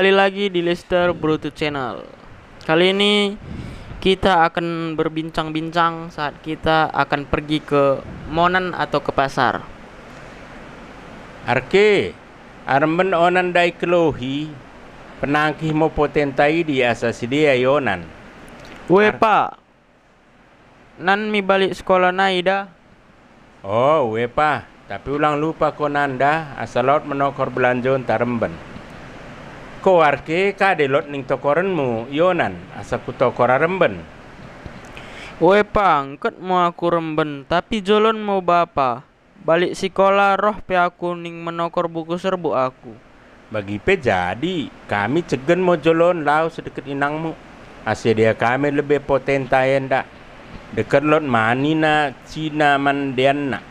Kembali lagi di Lester Bruto Channel. Kali ini kita akan berbincang-bincang saat kita akan pergi ke Monan atau ke pasar. Arke, armen onan dai kelohi, penangkih mo potentai di asasi dia yonan. Pak, nan mi balik sekolah naida. Oh, wepa, tapi ulang lupa konanda asalot menokor belanjon taremben. Ko arke kadelot ning tokorenmu yonan asaku tokor aremben. Pak, ngket mau aku remben, tapi jolon mau bapa. Balik sekolah roh pe aku ning menokor buku serbu aku. Bagi pe jadi, kami cegen mo jolon lau sedekat inangmu. Asia dia kami lebih potentayen dak. Dekat lot manina Cina mandiana.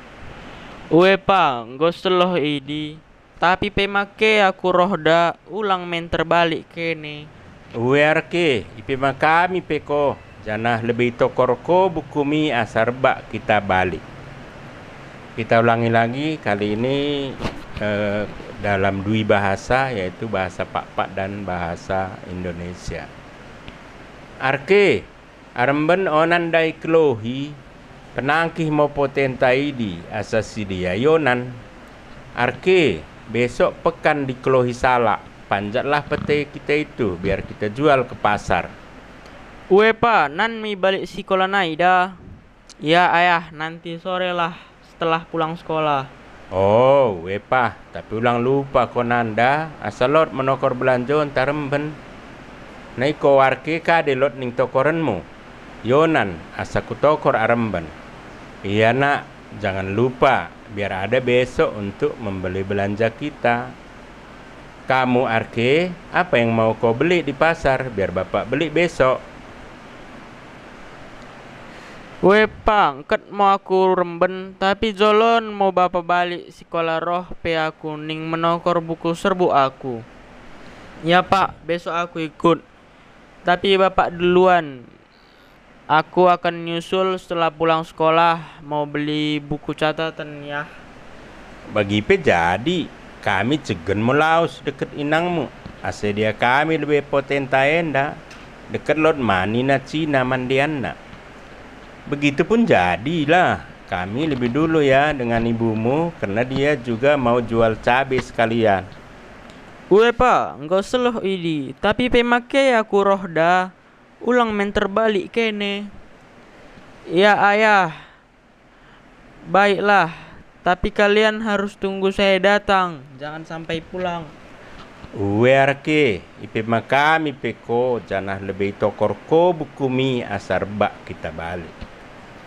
Pak, nggo seloh idi. Tapi pemake aku rohda ulang men terbalik kene. Arke, ipe kami peko. Janah lebih tokorko bukumi asarba kita balik. Kita ulangi lagi kali ini dalam dua bahasa, yaitu bahasa Pak dan bahasa Indonesia. Arke, aremben onan dai kelohi, penangkih mo potentai di asasi dia yonan. Arke, besok pekan di kelohi salak, panjatlah pete kita itu biar kita jual ke pasar. Pak, nan mi balik sekolah naida. Ya ayah, nanti sore lah setelah pulang sekolah. Oh, wepa, tapi ulang lupa konanda asalot menokor belanjon taremben. Naiko warke kadelot ning tokorenmu. Yonan asaku tokor aremben. Iya nak, jangan lupa biar ada besok untuk membeli belanja kita. Kamu arke, apa yang mau kau beli di pasar biar bapak beli besok? Pak, ngket mau aku remben, tapi jolon mau bapak balik sekolah roh pe aku ning menokor buku serbu aku. Ya pak, besok aku ikut. Tapi bapak duluan. Aku akan nyusul setelah pulang sekolah mau beli buku catatan ya. Bagi pe jadi, kami cegen melaus deket inangmu. Ase dia kami lebih potentaenda deket lot manina Cina mandiana. Begitupun jadilah kami lebih dulu ya dengan ibumu karena dia juga mau jual cabai sekalian. Pak, enggak seloh idi, tapi pemake aku rohda ulang men terbalik kene. Ya ayah, baiklah, tapi kalian harus tunggu saya datang, jangan sampai pulang. Arke, ipe kami peko janah lebih tokorko bukumi asar bak kita balik.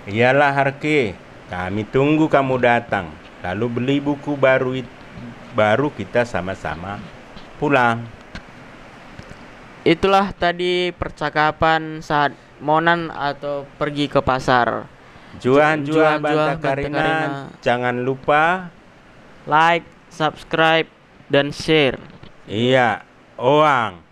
Iyalah Arke, kami tunggu kamu datang, lalu beli buku baru kita sama-sama pulang. Itulah tadi percakapan saat Monan atau pergi ke pasar. Juan Banta Karina, jangan lupa like, subscribe, dan share. Iya, Oang.